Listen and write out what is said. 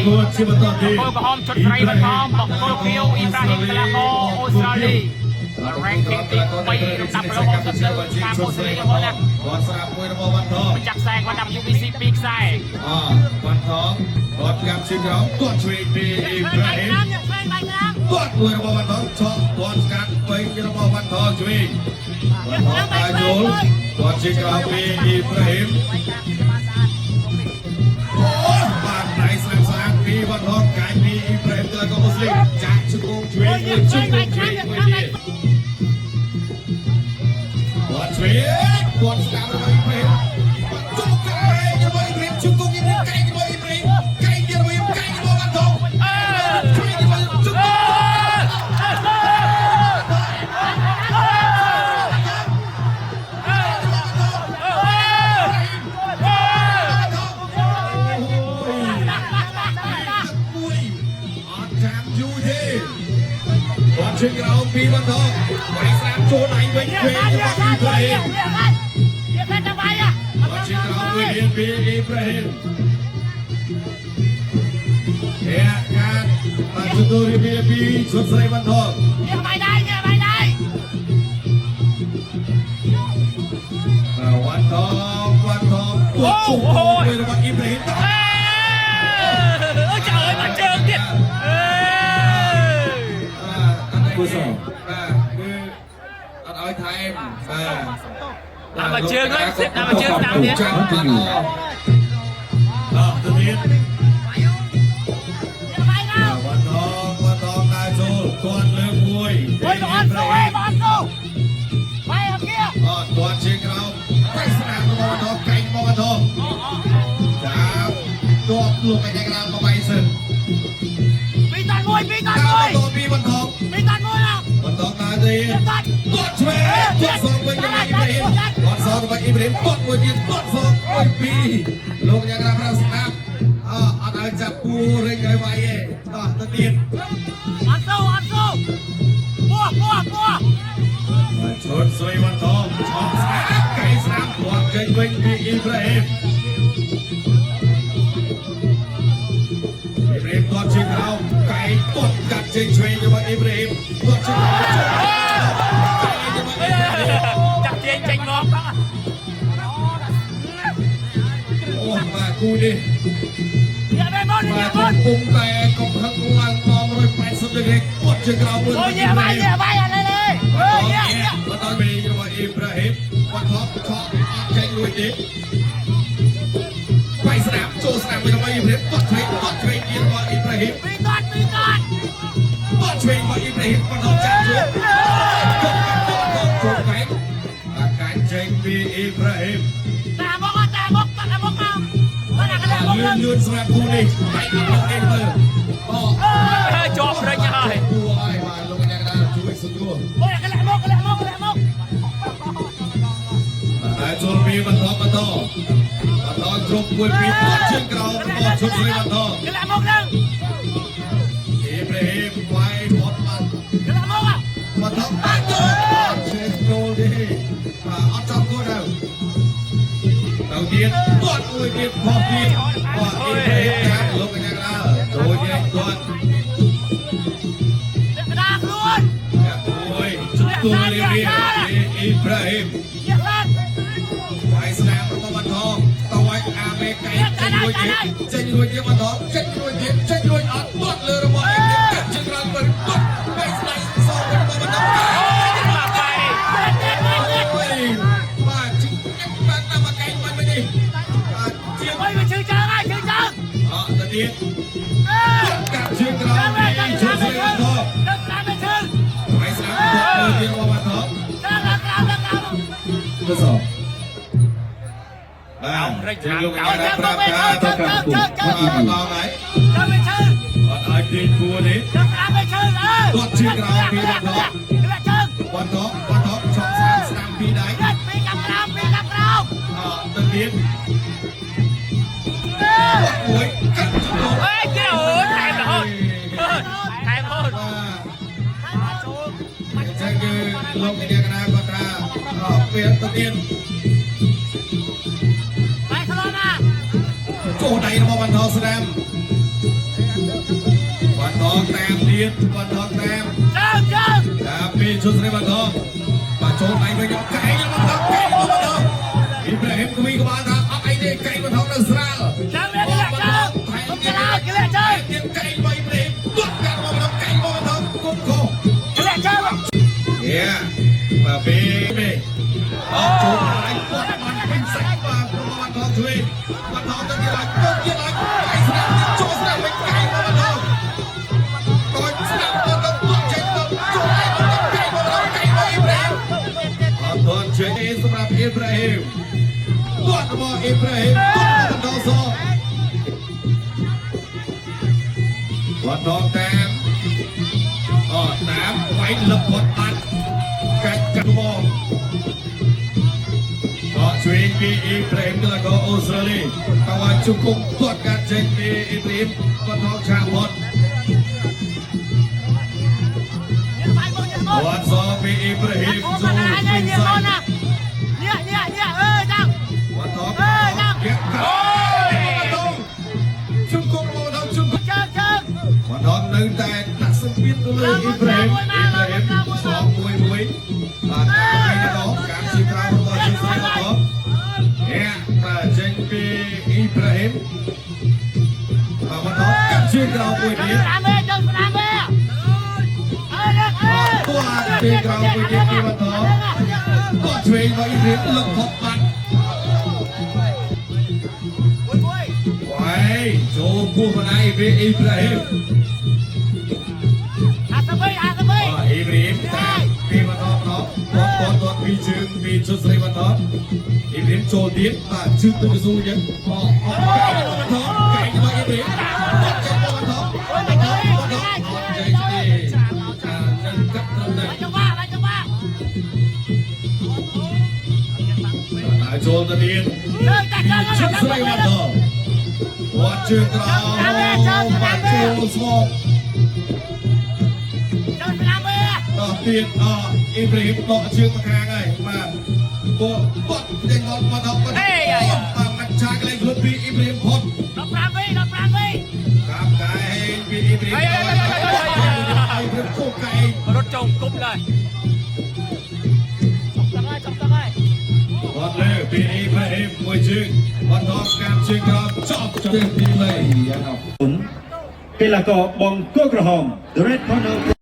ប្រពើក្រហមជុតត្រីបឋមបកគោលខៀវអ៊ីប្រាហ៊ីមកីឡាករអូស្ត្រាលី ranking ទី3លំដាប់ប្រឡងទៅលើការអូស្ត្រាលីរបស់ណាគាត់ស្រាប់មួយរបស់វ៉ាន់ថងចាក់ខ្សែគាត់ដាក់ UBC 2ខ្សែវ៉ាន់ថងគាត់កាប់ជើងក្រោមគាត់ឆ្វេងពីអ៊ីប្រាហ៊ីមគាត់មួយរបស់វ៉ាន់ថងឆក់គាត់ស្កាត់បីរបស់វ៉ាន់ថងឆ្វេងវ៉ាន់ថងតាយល់គាត់ជើងក្រោមពីអ៊ីប្រាហ៊ីមបាទដៃស្រាំស្រាំពីវ៉ាន់ថងកាយពីអ៊ីប្រាហ៊ីមទៅក៏អូស្ត្រាលីចាក់ជង្គង់ឆ្វេងមួយជង្គង់ឆ្វេងមួយទៀតគាត់ឆ្វេងគាត់ស្កាត់របស់អ៊ីប្រាហ៊ីមជង្គង់កែរបស់អ៊ីប្រាហ៊ីមជង្គង់អ៊ីប្រាហ៊ីមកែរបស់អ៊ីប្រាហ៊ីមកែរបស់អ៊ីប្រាហ៊ីកែរបស់វ៉ាន់ថងឆ្វេងរបស់ជង្គង់ជើងក្រោមពីវ៉ាន់ថងវាយស្រាមចូលដៃវិញឆ្វេងរបស់អ៊ីប្រាហ៊ីមគាត់ជើងក្រោមវិញពីអ៊ីប្រាហ៊ីមការបានទទួលរៀបពីឈុតស្រីវ៉ាន់ថងបាយដៃវ៉ាន់ថងគាត់ជុំពីរបស់អ៊ីប្រាហ៊ីមចើមកជើងទៀតគូសបាទគឺអត់ឲ្យថែមបាទដាក់មកជើងហ្នឹងដាក់មកជើងតាមទៀតចាំបាទទៅទៀតវ៉ាន់ថងដើរចូលគាត់លើកមួយអត់ទៅអត់ទៅបាយអត់kiaគាត់ជើងក្រោមតែស្នាមរបស់វ៉ាន់ថងកែងរបស់វ៉ាន់ថងចាំទប់លោកឯកក្រៅមកបាយសិនពីតាន់មួយពីវ៉ាន់ថងពីតាន់មួយវ៉ាន់ថងដើរទេគាត់ឆ្វេងគាត់សងវិញរបស់អ៊ីប្រាហ៊ីមគាត់សងរបស់អ៊ីប្រាហ៊ីមគាត់មួយទៀតគាត់សងមួយពីរលោកអ្នកក្រៅប្រាស្នាប់អត់ឲ្យចាប់គូរិចឲ្យវាយទេទៅទៀតអត់ទៅពោះឈុតស្រីវ៉ាន់ថងឆក់ស្អាតកែស្នាប់គាត់ចេញវិញពីអ៊ីប្រាហ៊ីមគាត់ជើងក្រោមកែគាត់កាត់ជើងឆ្វេងរបស់អ៊ីប្រាហ៊ីមគាត់ជើងក្រោមចាក់ទាញចេញមកបងអូបាទគូនេះយ៉ាបែបមកបាទពុំតែកុំហឹកឡើងដល់180ដឺក្រេគាត់ជើងក្រោមមួយអូយ៉ាបាយអត់លេគាត់ដល់ពីរបស់អ៊ីប្រាហ៊ីមគាត់ថប់ឆក់អត់ចេញលួចទេបាយស្នាមចូលស្នាមរបស់អ៊ីប្រាហ៊ីមគាត់ឆ្វេងទៀតរបស់អ៊ីប្រាហ៊ីមពីគាត់គាត់ឆ្វេងរបស់អ៊ីប្រាហ៊ីមគាត់ដល់ចាក់ជួយគាត់ចូលកែកាច់ចេញពីអ៊ីប្រាហ៊ីមតាមកមកគាត់កលឿនសម្រាប់គូនេះបែកមកអេមើលជាប់រិញហើយគូឲ្យបាទលោកអ្នកកណ្ដាលជួយសង្គ្រោះអូយកលាក់មកតែចូលពីបន្តគ្រប់មួយពីគាត់ជើងក្រោមគាត់ជុំស្រីបន្តកលាក់មកនឹងអ៊ីប្រាហ៊ីមវាយផុតបាត់កលាក់មកបន្តបាត់ចូលជើងគោលទេអត់ចាប់គោលដែរទៅទៀតគាត់មួយទៀតផុតទៀតគាត់អ៊ីប្រាហ៊ីមតាមលោកកញ្ញាកណ្ដាលចូលញ៉ែគាត់កណ្ដាលខ្លួនមួយទទួលរៀបអ៊ីប្រាហ៊ីមវាយស្នាមរបស់វ៉ាន់ថងតើអាមេកែចេញរួចទៀតវ៉ាន់ថងចេញរួចអត់ទាត់លើរបស់អ៊ីប្រាហ៊ីមជើងក្រោមપરគាត់បែកស្នាមសងរបស់វ៉ាន់ថងបាទជិះបាត់តាមកែមិននេះជាមិនជើងទៅទៀតកាប់ជើងក្រោមជើងស្រីវ៉ាន់ថងបែកស្នាមគាត់លើទៀតរបស់វ៉ាន់ថងទៅសោរិចខាងកោចាំប្រាប់ថាទៅកាប់គូដល់ហើយចាំមិនឈឺអត់ឲ្យទីគួរនេះចាំមិនឈឺគាត់ជើងក្រោមពីវ៉ាន់ថងវ៉ាន់ថងឆក់ស្នាមពីដៃពីកាប់ក្រោមទៅទៀតមួយកាត់ចុះអេគេអូថែមរហូតចឹងគឺលោកនាយកកណ្ដាលគាត់ថាពេលទៅទៀតបាយខ្លណាចូលដៃរបស់វ៉ាន់ថងស្នាម องแต้มเดียดวันทองแต้มแต่ปีชุดในวันทองมาโชว์ไก่ไปกับไก่วันทองไก่วันทองอิบราฮิมกวีกบาลครับเอาไอ้เด็กไก่วันทองนักสระไก่ไปอิบราฮิมตุ๊ดกันวันทองไก่วันทองกุ้งโคเนี่ยมาปีออกโชว์ไอ้ปอดมันเป็นสักมาวันทองช่วยวันทองจะกี่ไรก็กี่ไรไก่สนามโชว์สนามเป็นไก่วันทองก่อนสนามวันทองตุ๊ดเจ็ดตุ๊ดโชว์ไอ้วันทองไก่วันทองไก่ไปอิบราฮิมตอนเชยสำหรับอิบราฮิมตุ๊ดมาอิบราฮิมตุ๊ดวันทองสองวันทองแต้มแต้มไว้หลับกดอัดกัดกันมองช่วยปีอิบราฮิมแล้วก็ออสเตรเลียตะวันชุกงตรวจการเช็คปีอิบราฮิมวันทองชาบอนวันสองปีอิบราฮิมจูฟินไซวันทองเก็บขาวันทองชุกงวันทองชุกงวันทองหนึ่งแต่ตัดสปิดเลยอิบราฮิมสองมวยแต่ไม่ได้ต่อการชิงรางวัลชุดใส่วันทองเนี่ยแต่เช็คปีอิบราฮิมวันทองกับชิงรางวัลนี้ตัวปีกเราไปเก็บที่วันทองก็ช่วยมาอิบราฮิมลงพบมันไว้โชว์ผู้มาในอิบราฮิมอิบราฮิมแต่ปีวันทองเนาะตัวปีจึงปีชุดใส่วันทองอิบราฮิมโชว์ดิ้นแต่ชื่อตัวสู้ยังออกไก่วันทองไก่มาอิบราฮิมตัดใจวันทองใจดีนั่นกับนั่นเลยโจนตะเดียนชุดใส่วันทองวัดชื่อเราวัดชื่อสมองต่อเตียนอิบราฮิมต่อชื่อมาแข่งไงมาบดเด้งบอลมาทำมามันชากันเลยคือปีอิบราฮิมพดกับกายปีอิบราฮิมไอ้เพื่อนโคไก่รถจมกุ๊บเลยวันเลยปีอิบราฮิมมวยชื่อวันทองการชื่อครับชอบเต็มที่เลยครับ Pelagok Bong Kograhom, the red corner.